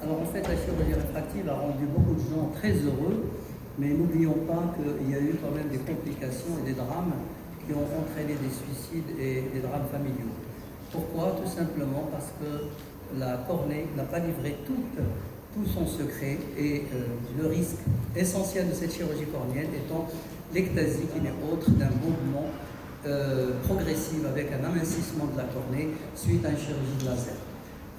Alors en fait, la chirurgie réfractive a rendu beaucoup de gens très heureux, mais n'oublions pas qu'il y a eu quand même des complications et des drames qui ont entraîné des suicides et des drames familiaux. Pourquoi? Tout simplement parce que la cornée n'a pas livré tout son secret et le risque essentiel de cette chirurgie cornéenne étant l'ectasie qui n'est autre d'un mouvement progressif avec un amincissement de la cornée suite à une chirurgie de laser.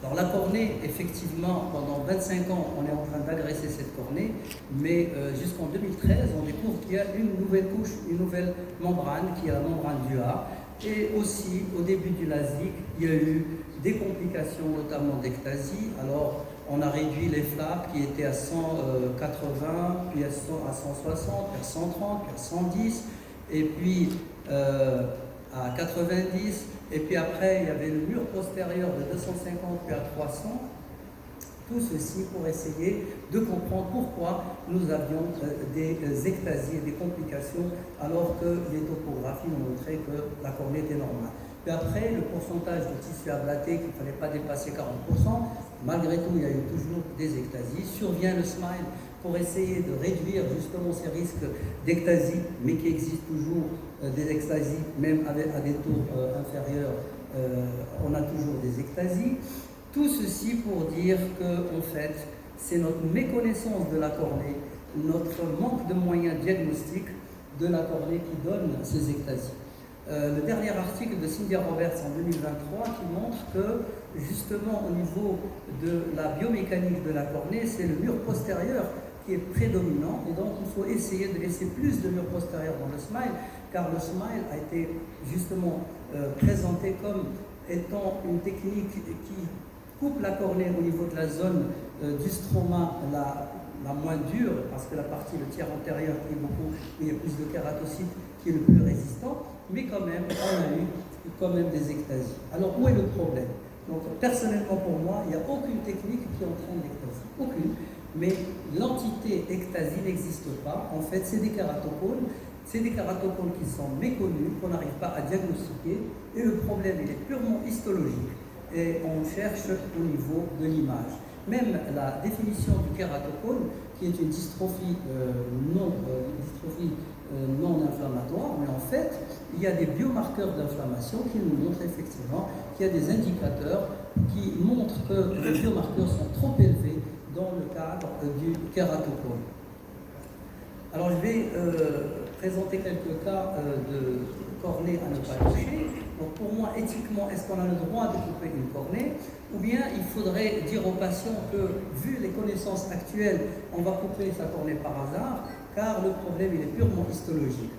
Alors la cornée, effectivement, pendant 25 ans, on est en train d'agresser cette cornée, mais jusqu'en 2013, on découvre qu'il y a une nouvelle couche, une nouvelle membrane, qui est la membrane Duhat. Et aussi, au début du LASIK, il y a eu des complications, notamment d'ectasie. Alors, on a réduit les flaps qui étaient à 180, puis à 160, puis à 130, puis à 110, et puis à 90, et puis après il y avait le mur postérieur de 250 puis à 300. Tout ceci pour essayer de comprendre pourquoi nous avions des ectasies et des complications alors que les topographies ont montré que la cornée était normale. Puis après, le pourcentage de tissu ablaté qu'il ne fallait pas dépasser 40%, malgré tout il y a eu toujours des ectasies. Survient le smile pour essayer de réduire justement ces risques d'ectasie, mais qui existent toujours des ectasies, même à des taux inférieurs, on a toujours des ectasies. Tout ceci pour dire que, en fait, c'est notre méconnaissance de la cornée, notre manque de moyens diagnostiques de la cornée qui donne ces ectasies. Le dernier article de Cynthia Roberts en 2023 qui montre que, justement, au niveau de la biomécanique de la cornée, c'est le mur postérieur qui est prédominant, et donc il faut essayer de laisser plus de mur postérieur dans le smile, car le smile a été justement présenté comme étant une technique qui coupe la cornée au niveau de la zone du stroma la moins dure, parce que la partie, le tiers antérieur, qui est beaucoup, il y a plus de kératocytes, qui est le plus résistant, mais quand même, on a eu quand même des ectasies. Alors, où est le problème? Donc, personnellement, pour moi, il n'y a aucune technique qui entraîne l'ectasie. Aucune. Mais l'entité ectasie n'existe pas. En fait, c'est des kératocones. C'est des kératocones qui sont méconnus, qu'on n'arrive pas à diagnostiquer. Et le problème, il est purement histologique. Et on cherche au niveau de l'image. Même la définition du kératocone, qui est une dystrophie non inflammatoire, mais en fait, il y a des biomarqueurs d'inflammation qui nous montrent effectivement qu'il y a des indicateurs qui montrent que les biomarqueurs sont trop élevés dans le cadre du kératocone. Alors je vais présenter quelques cas de cornée à ne pas toucher. Donc pour moi, éthiquement, est-ce qu'on a le droit de couper une cornée? Ou bien il faudrait dire aux patients que, vu les connaissances actuelles, on va couper sa cornée par hasard, car le problème il est purement histologique.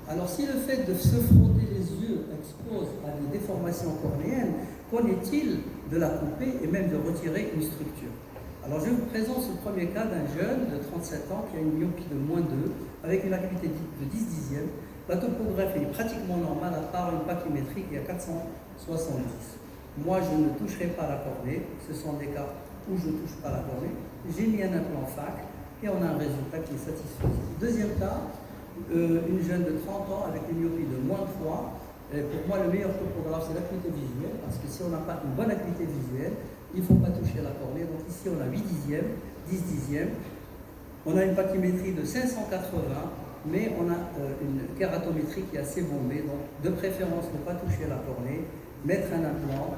Alors si le fait de se frotter les yeux expose à des déformations cornéennes, qu'en est-il de la couper et même de retirer une structure? Alors je vous présente ce premier cas d'un jeune de 37 ans qui a une myopie de -2 avec une acuité de 10 dixièmes. La topographie est pratiquement normale à part une pachymétrie qui est à 470. Moi je ne toucherai pas la cornée, ce sont des cas où je ne touche pas la cornée. J'ai mis un implant FAC et on a un résultat qui est satisfaisant. Deuxième cas, une jeune de 30 ans avec une myopie de -3. Pour moi, le meilleur topographe, c'est l'acuité visuelle, parce que si on n'a pas une bonne acuité visuelle, il ne faut pas toucher la cornée. Donc ici, on a 8 dixièmes, 10 dixièmes. On a une pachymétrie de 580, mais on a une kératométrie qui est assez bombée. Donc, de préférence, ne pas toucher la cornée, mettre un implant.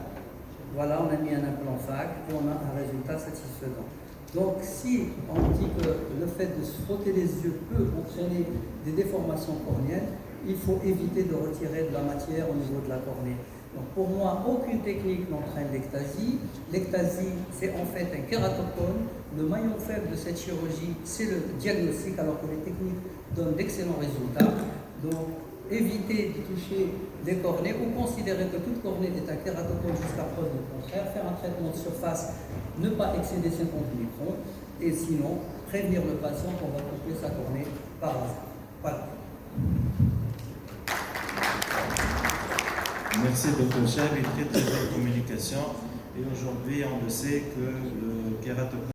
Voilà, on a mis un implant FAC et on a un résultat satisfaisant. Donc, si on dit que le fait de se frotter les yeux peut entraîner des déformations cornéennes, il faut éviter de retirer de la matière au niveau de la cornée. Donc pour moi, aucune technique n'entraîne l'ectasie. L'ectasie, c'est en fait un kératocone. Le maillon faible de cette chirurgie, c'est le diagnostic, alors que les techniques donnent d'excellents résultats. Donc éviter de toucher des cornées ou considérer que toute cornée est un kératocone jusqu'à preuve du contraire. Faire un traitement de surface, ne pas excéder 50 microns. Et sinon, prévenir le patient qu'on va couper sa cornée par hasard. Voilà. Merci Dr. Cheb, une très très bonne communication. Et aujourd'hui, on le sait que le kératocone